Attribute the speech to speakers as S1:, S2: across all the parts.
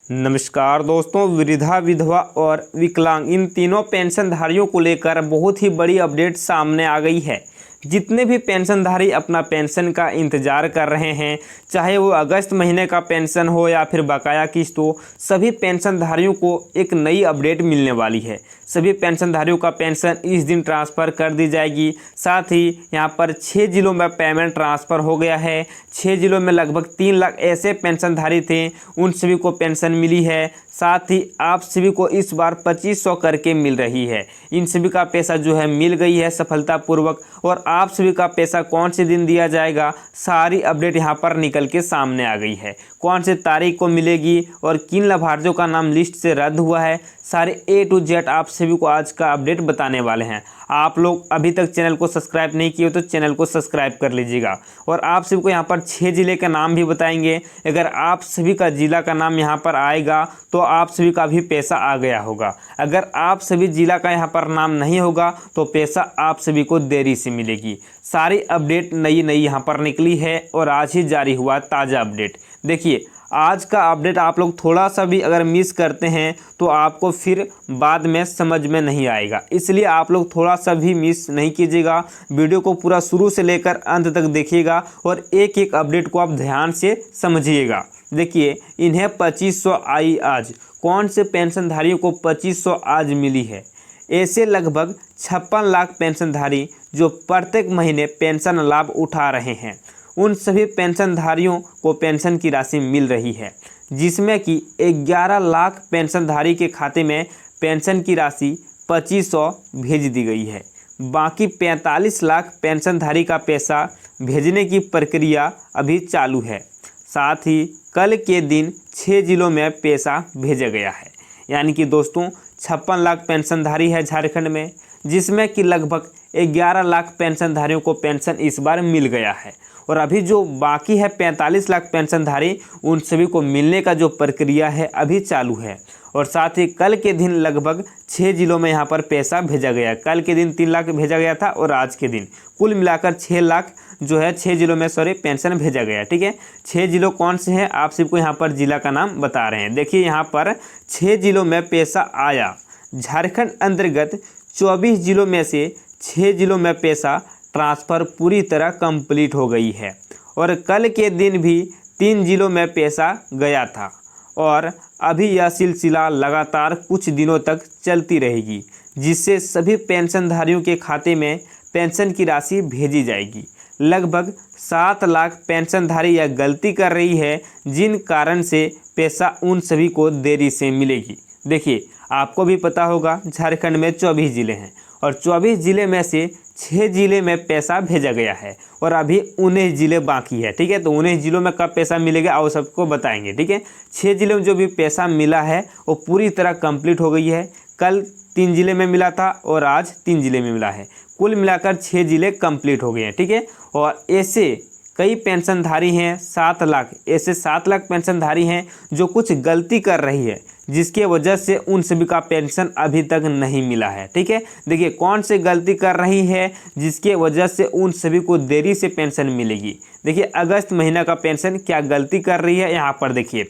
S1: नमस्कार दोस्तों, वृद्धा, विधवा और विकलांग इन तीनों पेंशनधारियों को लेकर बहुत ही बड़ी अपडेट सामने आ गई है। जितने भी पेंशनधारी अपना पेंशन का इंतज़ार कर रहे हैं, चाहे वो अगस्त महीने का पेंशन हो या फिर बकाया किस्त हो, सभी पेंशनधारियों को एक नई अपडेट मिलने वाली है। सभी पेंशनधारियों का पेंशन इस दिन ट्रांसफ़र कर दी जाएगी। साथ ही यहाँ पर 6 जिलों में पेमेंट ट्रांसफ़र हो गया है। 6 जिलों में लगभग 3 लाख ऐसे पेंशनधारी थे, उन सभी को पेंशन मिली है। साथ ही आप सभी को इस बार 2500 करके मिल रही है। इन सभी का पैसा जो है मिल गई है सफलतापूर्वक। और आप सभी का पैसा कौन से दिन दिया जाएगा, सारी अपडेट यहाँ पर निकल के सामने आ गई है। कौन से तारीख को मिलेगी और किन लाभार्थियों का नाम लिस्ट से रद्द हुआ है, सारे A to Z आप सभी को आज का अपडेट बताने वाले हैं। आप लोग अभी तक चैनल को सब्सक्राइब नहीं किए हो तो चैनल को सब्सक्राइब कर लीजिएगा। और आप सभी को यहाँ पर 6 जिले का नाम भी बताएंगे। अगर आप सभी का जिला का नाम यहाँ पर आएगा तो आप सभी का भी पैसा आ गया होगा। अगर आप सभी जिला का यहाँ पर नाम नहीं होगा तो पैसा आप सभी को देरी से मिलेगी। सारी अपडेट नई यहाँ पर निकली है और आज ही जारी हुआ ताज़ा अपडेट। देखिए, आज का अपडेट आप लोग थोड़ा सा भी अगर मिस करते हैं तो आपको फिर बाद में समझ में नहीं आएगा, इसलिए आप लोग थोड़ा सा भी मिस नहीं कीजिएगा। वीडियो को पूरा शुरू से लेकर अंत तक देखिएगा और एक एक अपडेट को आप ध्यान से समझिएगा। देखिए, इन्हें 2500 आई आज। कौन से पेंशनधारियों को 2500 आज मिली है? ऐसे लगभग 56 लाख पेंशनधारी जो प्रत्येक महीने पेंशन लाभ उठा रहे हैं, उन सभी पेंशनधारियों को पेंशन की राशि मिल रही है, जिसमें कि 11 लाख पेंशनधारी के खाते में पेंशन की राशि 2500 भेज दी गई है। बाकी 45 लाख पेंशनधारी का पैसा भेजने की प्रक्रिया अभी चालू है। साथ ही कल के दिन 6 जिलों में पैसा भेजा गया है। यानी कि दोस्तों 56 लाख पेंशनधारी है झारखंड में, जिसमें कि लगभग 11 लाख पेंशनधारियों को पेंशन इस बार मिल गया है। और अभी जो बाकी है 45 लाख पेंशनधारी, उन सभी को मिलने का जो प्रक्रिया है अभी चालू है। और साथ ही कल के दिन लगभग 6 जिलों में यहाँ पर पैसा भेजा गया। कल के दिन 3 लाख भेजा गया था और आज के दिन कुल मिलाकर 6 लाख जो है 6 जिलों में पेंशन भेजा गया। ठीक है, 6 जिलों कौन से हैं आप सबको यहाँ पर जिला का नाम बता रहे हैं। देखिए, यहाँ पर 6 जिलों में पैसा आया। झारखंड अंतर्गत 24 जिलों में से 6 जिलों में पैसा ट्रांसफ़र पूरी तरह कंप्लीट हो गई है। और कल के दिन भी 3 जिलों में पैसा गया था और अभी यह सिलसिला लगातार कुछ दिनों तक चलती रहेगी, जिससे सभी पेंशनधारियों के खाते में पेंशन की राशि भेजी जाएगी। लगभग 7 लाख पेंशनधारी यह गलती कर रही है, जिन कारण से पैसा उन सभी को देरी से मिलेगी। देखिए, आपको भी पता होगा झारखंड में 24 ज़िले हैं और 24 ज़िले में से 6 ज़िले में पैसा भेजा गया है और अभी 19 ज़िले बाकी है। ठीक है, तो 19 ज़िलों में कब पैसा मिलेगा आओ सबको बताएंगे। ठीक है, 6 ज़िलों में जो भी पैसा मिला है वो पूरी तरह कंप्लीट हो गई है। कल 3 ज़िले में मिला था और आज 3 ज़िले में मिला है। कुल मिलाकर 6 ज़िले कंप्लीट हो गए हैं। ठीक है, और ऐसे कई पेंशनधारी हैं 7 लाख, ऐसे 7 लाख पेंशनधारी हैं जो कुछ गलती कर रही है, जिसके वजह से उन सभी का पेंशन अभी तक नहीं मिला है। ठीक है, देखिए कौन से गलती कर रही है जिसके वजह से उन सभी को देरी से पेंशन मिलेगी। देखिए, अगस्त महीने का पेंशन क्या गलती कर रही है, यहाँ पर देखिए,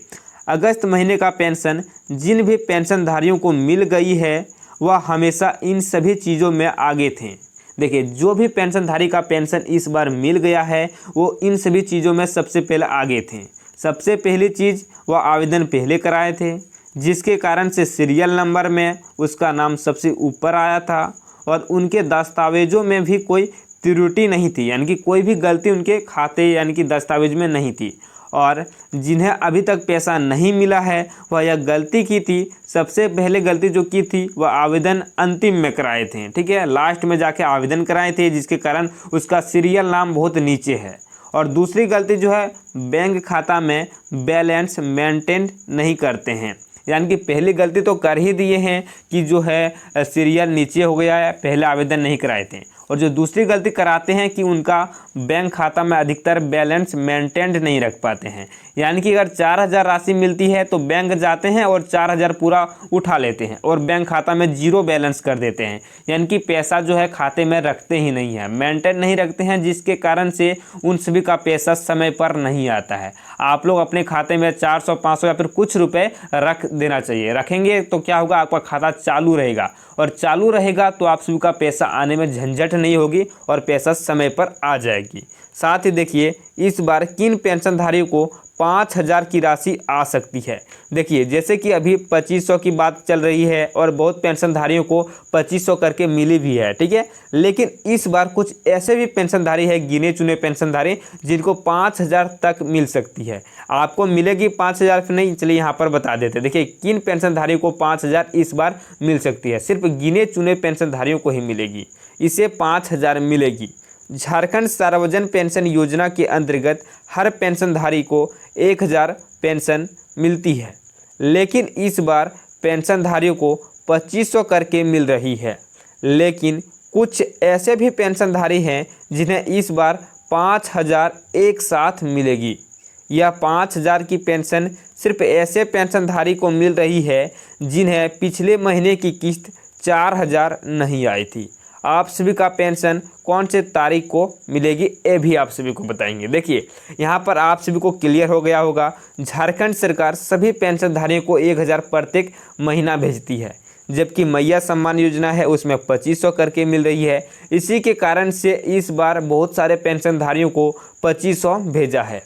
S1: अगस्त महीने का पेंशन जिन भी पेंशनधारियों को मिल गई है वह हमेशा इन सभी चीज़ों में आगे थे। देखिए, जो भी पेंशनधारी का पेंशन इस बार मिल गया है वो इन सभी चीज़ों में सबसे पहले आगे थे। सबसे पहली चीज़, वह आवेदन पहले कराए थे, जिसके कारण से सीरियल नंबर में उसका नाम सबसे ऊपर आया था और उनके दस्तावेज़ों में भी कोई त्रुटि नहीं थी, यानी कि कोई भी गलती उनके खाते यानी कि दस्तावेज में नहीं थी। और जिन्हें अभी तक पैसा नहीं मिला है वह यह गलती की थी, सबसे पहले गलती जो की थी वह आवेदन अंतिम में कराए थे। ठीक है, लास्ट में जाके आवेदन कराए थे, जिसके कारण उसका सीरियल नाम बहुत नीचे है। और दूसरी गलती जो है, बैंक खाता में बैलेंस मेंटेन नहीं करते हैं। यानी कि पहली गलती तो कर ही दिए हैं कि जो है सीरियल नीचे हो गया है, पहले आवेदन नहीं कराए थे। और जो दूसरी गलती कराते हैं कि उनका बैंक खाता में अधिकतर बैलेंस मेंटेन्ड नहीं रख पाते हैं। यानी कि अगर 4000 राशि मिलती है तो बैंक जाते हैं और 4000 पूरा उठा लेते हैं और बैंक खाता में 0 बैलेंस कर देते हैं। यानी कि पैसा जो है खाते में रखते ही नहीं है, मेंटेन नहीं रखते हैं, जिसके कारण से उन सभी का पैसा समय पर नहीं आता है। आप लोग अपने खाते में 400 500 या फिर कुछ रुपए रख देना चाहिए। रखेंगे तो क्या होगा, आपका खाता चालू रहेगा, और चालू रहेगा तो आप सभी का पैसा आने में झंझट नहीं होगी और पैसा समय पर आ जाएगी। साथ ही देखिए इस बार किन पेंशनधारियों को 5,000 की राशि आ सकती है। देखिए जैसे कि अभी 2500 की बात चल रही है और बहुत पेंशनधारियों को 2500 करके मिली भी है, ठीक है। लेकिन इस बार कुछ ऐसे भी पेंशनधारी है, गिने चुने पेंशनधारी, जिनको 5,000 तक मिल सकती है। आपको मिलेगी 5,000 नहीं, चलिए यहाँ पर बता देते। देखिए किन पेंशनधारियों को 5,000 इस बार मिल सकती है, सिर्फ गिने चुने पेंशनधारियों को ही मिलेगी, इसे 5,000 मिलेगी। झारखंड सार्वजन पेंशन योजना के अंतर्गत हर पेंशनधारी को 1,000 पेंशन मिलती है, लेकिन इस बार पेंशनधारियों को 2,500 करके मिल रही है। लेकिन कुछ ऐसे भी पेंशनधारी हैं जिन्हें इस बार 5,000 एक साथ मिलेगी। यह 5,000 की पेंशन सिर्फ ऐसे पेंशनधारी को मिल रही है जिन्हें पिछले महीने की किस्त 4,000 नहीं आई थी। आप सभी का पेंशन कौन से तारीख को मिलेगी ये भी आप सभी को बताएंगे। देखिए यहाँ पर आप सभी को क्लियर हो गया होगा, झारखंड सरकार सभी पेंशनधारियों को 1,000 प्रत्येक महीना भेजती है, जबकि मैया सम्मान योजना है उसमें 2,500 करके मिल रही है। इसी के कारण से इस बार बहुत सारे पेंशनधारियों को 2,500 भेजा है।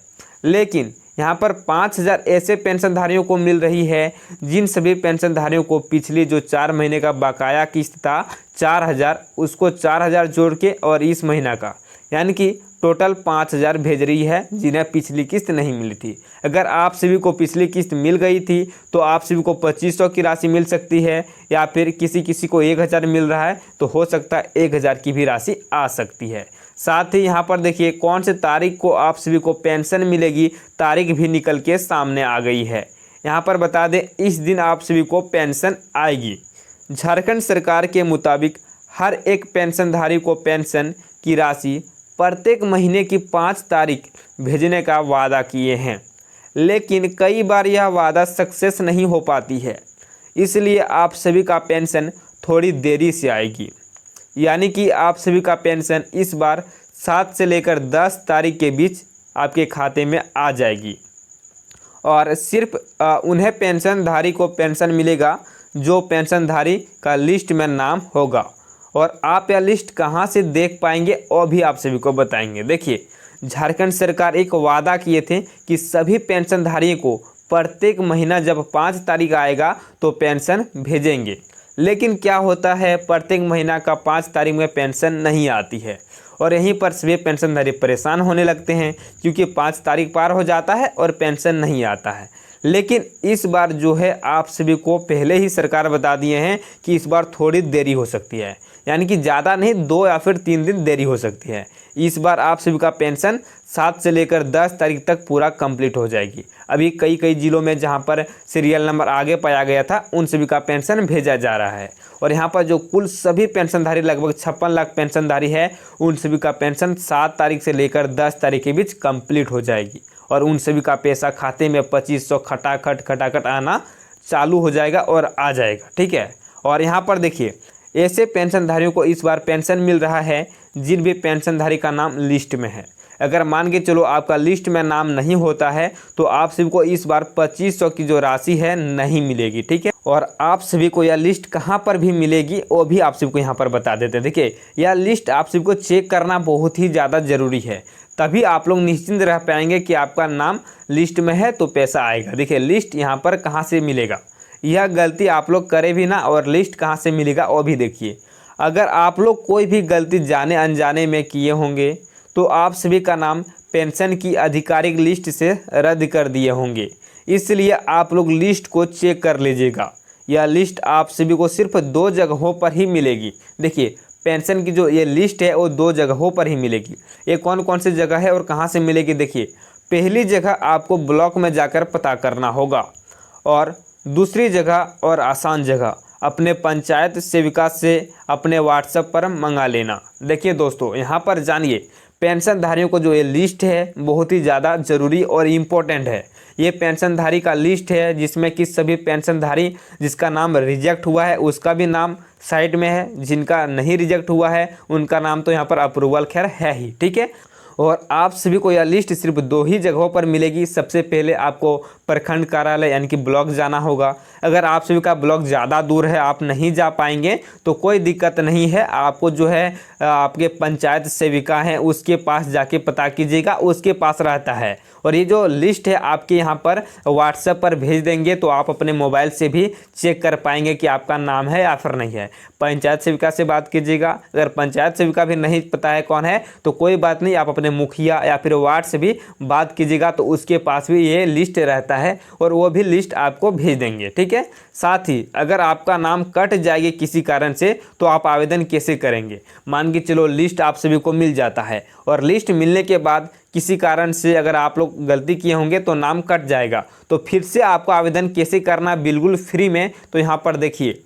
S1: लेकिन यहाँ पर 5,000 ऐसे पेंशनधारियों को मिल रही है जिन सभी पेंशनधारियों को पिछली जो 4 महीने का बकाया किस्त था 4,000, उसको 4,000 जोड़ के और इस महीना का, यानी कि टोटल 5,000 भेज रही है जिन्हें पिछली किस्त नहीं मिली थी। अगर आप सभी को पिछली किस्त मिल गई थी तो आप सभी को 2,500 की राशि मिल सकती है, या फिर किसी को 1,000 मिल रहा है तो हो सकता है 1,000 की भी राशि आ सकती है। साथ ही यहाँ पर देखिए कौन से तारीख को आप सभी को पेंशन मिलेगी, तारीख भी निकल के सामने आ गई है। यहाँ पर बता दें इस दिन आप सभी को पेंशन आएगी। झारखंड सरकार के मुताबिक हर एक पेंशनधारी को पेंशन की राशि प्रत्येक महीने की 5 तारीख भेजने का वादा किए हैं, लेकिन कई बार यह वादा सक्सेस नहीं हो पाती है, इसलिए आप सभी का पेंशन थोड़ी देरी से आएगी। यानी कि आप सभी का पेंशन इस बार 7 से लेकर 10 तारीख के बीच आपके खाते में आ जाएगी, और सिर्फ उन्हें पेंशनधारी को पेंशन मिलेगा जो पेंशनधारी का लिस्ट में नाम होगा। और आप यह लिस्ट कहां से देख पाएंगे वो भी आप सभी को बताएंगे। देखिए झारखंड सरकार एक वादा किए थे कि सभी पेंशनधारियों को प्रत्येक महीना जब 5 तारीख आएगा तो पेंशन भेजेंगे, लेकिन क्या होता है प्रत्येक महीना का 5 तारीख में पेंशन नहीं आती है, और यहीं पर सभी पेंशनधारी परेशान होने लगते हैं क्योंकि 5 तारीख पार हो जाता है और पेंशन नहीं आता है। लेकिन इस बार जो है आप सभी को पहले ही सरकार बता दिए हैं कि इस बार थोड़ी देरी हो सकती है, यानी कि ज़्यादा नहीं 2 या फिर 3 दिन देरी हो सकती है। इस बार आप सभी का पेंशन 7 से लेकर 10 तारीख तक पूरा कंप्लीट हो जाएगी। अभी कई जिलों में जहां पर सीरियल नंबर आगे पाया गया था उन सभी का पेंशन भेजा जा रहा है, और यहाँ पर जो कुल सभी पेंशनधारी लगभग 56 लाख पेंशनधारी है उन सभी का पेंशन 7 तारीख से लेकर 10 तारीख के बीच कंप्लीट हो जाएगी, और उन सभी का पैसा खाते में 2,500 खटाखट आना चालू हो जाएगा और आ जाएगा, ठीक है। और यहाँ पर देखिए ऐसे पेंशनधारियों को इस बार पेंशन मिल रहा है जिन भी पेंशनधारी का नाम लिस्ट में है। अगर मान के चलो आपका लिस्ट में नाम नहीं होता है तो आप सभी को इस बार 2,500 की जो राशि है नहीं मिलेगी, ठीक है। और आप सभी को यह लिस्ट कहां पर भी मिलेगी वो भी आप सभी को यहां पर बता देते हैं। देखिए यह लिस्ट आप सभी को चेक करना बहुत ही ज़्यादा ज़रूरी है, तभी आप लोग निश्चिंत रह पाएंगे कि आपका नाम लिस्ट में है तो पैसा आएगा। देखिए लिस्ट यहाँ पर कहाँ से मिलेगा, यह गलती आप लोग करें भी ना, और लिस्ट कहाँ से मिलेगा वो भी देखिए। अगर आप लोग कोई भी गलती जाने अनजाने में किए होंगे तो आप सभी का नाम पेंशन की आधिकारिक लिस्ट से रद्द कर दिए होंगे, इसलिए आप लोग लिस्ट को चेक कर लीजिएगा। यह लिस्ट आप सभी को सिर्फ 2 जगहों पर ही मिलेगी। देखिए पेंशन की जो ये लिस्ट है वो 2 जगहों पर ही मिलेगी। ये कौन कौन सी जगह है और कहाँ से मिलेगी, देखिए पहली जगह आपको ब्लॉक में जाकर पता करना होगा, और दूसरी जगह और आसान जगह अपने पंचायत सेविका से अपने व्हाट्सएप पर मंगा लेना। देखिए दोस्तों यहाँ पर जानिए पेंशनधारियों को जो ये लिस्ट है बहुत ही ज़्यादा ज़रूरी और इम्पोर्टेंट है। ये पेंशनधारी का लिस्ट है जिसमें कि सभी पेंशनधारी जिसका नाम रिजेक्ट हुआ है उसका भी नाम साइड में है, जिनका नहीं रिजेक्ट हुआ है उनका नाम तो यहाँ पर अप्रूवल खैर है ही, ठीक है। और आप सभी को यह लिस्ट सिर्फ 2 ही जगहों पर मिलेगी। सबसे पहले आपको प्रखंड कार्यालय यानी कि ब्लॉक जाना होगा। अगर आप सभी का ब्लॉक ज़्यादा दूर है, आप नहीं जा पाएंगे तो कोई दिक्कत नहीं है। आपको जो है आपके पंचायत सेविका हैं उसके पास जाके पता कीजिएगा, उसके पास रहता है। और ये जो लिस्ट है आपके यहाँ पर व्हाट्सएप पर भेज देंगे तो आप अपने मोबाइल से भी चेक कर पाएंगे कि आपका नाम है या फिर नहीं है। पंचायत सेविका से बात कीजिएगा। अगर पंचायत सेविका भी नहीं पता है कौन है तो कोई बात नहीं, आप अपने मुखिया या फिर वार्ड से भी बात कीजिएगा तो उसके पास भी ये लिस्ट रहता है और वो भी लिस्ट आपको भेज देंगे। ठीक है। साथ ही अगर आपका नाम कट जाएगी किसी कारण से तो आप आवेदन कैसे करेंगे। मान के चलो लिस्ट आप सभी को मिल जाता है और लिस्ट मिलने के बाद किसी कारण से अगर आप लोग गलती किए होंगे तो नाम कट जाएगा, तो फिर से आपको आवेदन कैसे करना बिल्कुल फ्री में। तो यहाँ पर देखिए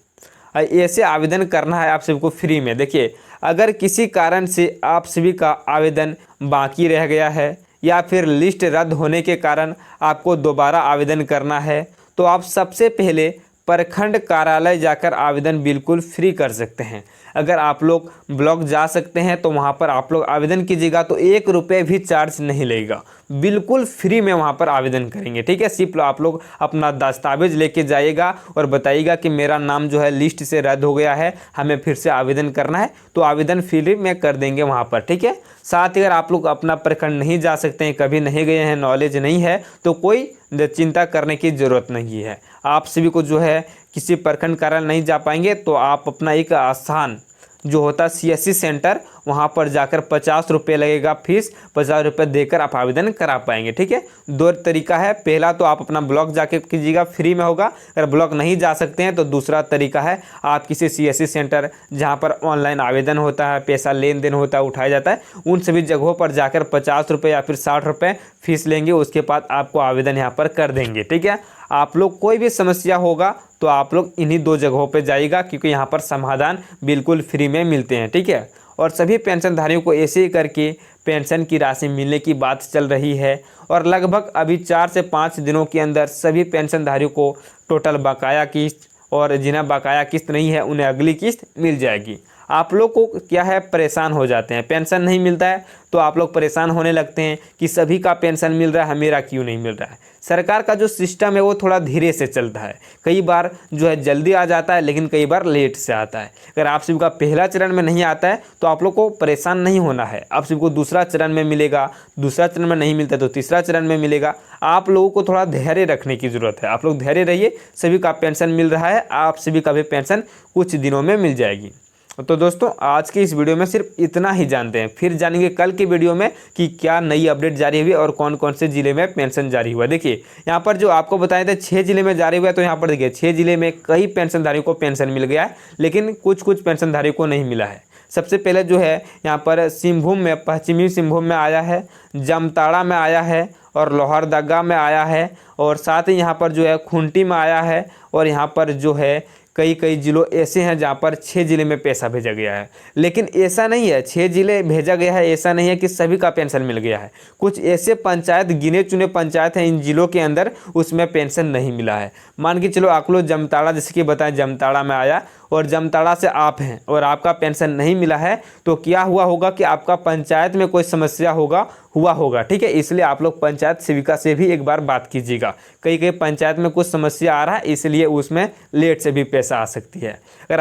S1: ऐसे आवेदन करना है आप सभी को फ्री में। देखिए अगर किसी कारण से आप सभी का आवेदन बाकी रह गया है या फिर लिस्ट रद्द होने के कारण आपको दोबारा आवेदन करना है तो आप सबसे पहले प्रखंड कार्यालय जाकर आवेदन बिल्कुल फ्री कर सकते हैं। अगर आप लोग ब्लॉक जा सकते हैं तो वहाँ पर आप लोग आवेदन कीजिएगा तो 1 रुपये भी चार्ज नहीं लगेगा, बिल्कुल फ्री में वहाँ पर आवेदन करेंगे। ठीक है। सिर्फ आप लोग अपना दस्तावेज लेके जाइएगा और बताइएगा कि मेरा नाम जो है लिस्ट से रद्द हो गया है, हमें फिर से आवेदन करना है, तो आवेदन फ्री में कर देंगे वहाँ पर। ठीक है। साथ ही अगर आप लोग अपना प्रखंड नहीं जा सकते हैं, कभी नहीं गए हैं, नॉलेज नहीं है तो कोई चिंता करने की ज़रूरत नहीं है। आप सभी को जो है किसी प्रखंड कार्यालय नहीं जा पाएंगे तो आप अपना एक आसान जो होता है CSC सेंटर, वहाँ पर जाकर 50 रुपये लगेगा फीस, 50 रुपये देकर आप आवेदन करा पाएंगे। ठीक है। 2 तरीका है। पहला तो आप अपना ब्लॉक जाके कीजिएगा, फ्री में होगा। अगर ब्लॉक नहीं जा सकते हैं तो दूसरा तरीका है आप किसी CSC सेंटर जहाँ पर ऑनलाइन आवेदन होता है, पैसा लेन देन होता है, उठाया जाता है, उन सभी जगहों पर जाकर 50 रुपये या फिर 60 रुपये फीस लेंगे, उसके बाद आपको आवेदन यहाँ पर कर देंगे। ठीक है। आप लोग कोई भी समस्या होगा तो आप लोग इन्हीं 2 जगहों पे जाइएगा क्योंकि यहाँ पर समाधान बिल्कुल फ्री में मिलते हैं। ठीक है। और सभी पेंशनधारियों को ऐसे ही करके पेंशन की राशि मिलने की बात चल रही है और लगभग अभी 4 से 5 दिनों के अंदर सभी पेंशनधारियों को टोटल बकाया किस्त और जिन्हें बकाया किस्त नहीं है उन्हें अगली किस्त मिल जाएगी। आप लोग को क्या है परेशान हो जाते हैं, पेंशन नहीं मिलता है तो आप लोग परेशान होने लगते हैं कि सभी का पेंशन मिल रहा है, मेरा क्यों नहीं मिल रहा है। सरकार का जो सिस्टम है वो थोड़ा धीरे से चलता है, कई बार जो है जल्दी आ जाता है लेकिन कई बार लेट से आता है। अगर आप सभी का पहला चरण में नहीं आता है तो आप लोग को परेशान नहीं होना है, आप सभी को दूसरा चरण में मिलेगा, दूसरा चरण में नहीं मिलता तो तीसरा चरण में मिलेगा। आप लोगों को थोड़ा धैर्य रखने की ज़रूरत है, आप लोग धैर्य रहिए, सभी का पेंशन मिल रहा है, आप सभी का भी पेंशन कुछ दिनों में मिल जाएगी। तो दोस्तों आज की इस वीडियो में सिर्फ इतना ही जानते हैं, फिर जानेंगे कल की वीडियो में कि क्या नई अपडेट जारी हुई और कौन कौन से ज़िले में पेंशन जारी हुआ। देखिए यहाँ पर जो आपको बताए थे 6 ज़िले में जारी हुआ है, तो यहाँ पर देखिए 6 ज़िले में कई पेंशनधारियों को पेंशन मिल गया है लेकिन कुछ पेंशनधारियों को नहीं मिला है। सबसे पहले जो है यहाँ पर सिंहभूम में, पश्चिमी सिंहभूम में आया है, जामताड़ा में आया है और लोहरदगा में आया है और साथ ही यहाँ पर जो है खूंटी में आया है और यहाँ पर जो है कई ज़िलों ऐसे हैं जहाँ पर 6 ज़िले में पैसा भेजा गया है। लेकिन ऐसा नहीं है 6 ज़िले भेजा गया है, ऐसा नहीं है कि सभी का पेंशन मिल गया है। कुछ ऐसे पंचायत, गिने चुने पंचायत हैं इन ज़िलों के अंदर, उसमें पेंशन नहीं मिला है। मान के चलो आप लोग जामताड़ा, जैसे कि बताएं जामताड़ा में आया और जामताड़ा से आप हैं और आपका पेंशन नहीं मिला है तो क्या हुआ होगा कि आपका पंचायत में कोई समस्या हुआ होगा। ठीक है। इसलिए आप लोग पंचायत सेविका से भी एक बार बात कीजिएगा, कई पंचायत में कुछ समस्या आ रहा है इसलिए उसमें लेट से भी पैसा आ सकती है। अगर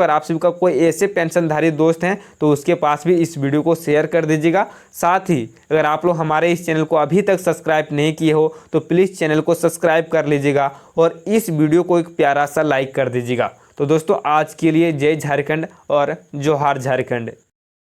S1: आप सभी का कोई ऐसे पेंशनधारी दोस्त हैं तो उसके पास भी इस वीडियो को शेयर कर दीजिएगा। साथ ही अगर आप लोग हमारे इस चैनल को अभी तक सब्सक्राइब नहीं किए हो तो प्लीज़ चैनल को सब्सक्राइब कर लीजिएगा और इस वीडियो को एक प्यारा सा लाइक कर दीजिएगा। तो दोस्तों आज के लिए जय झारखंड और जोहार झारखंड।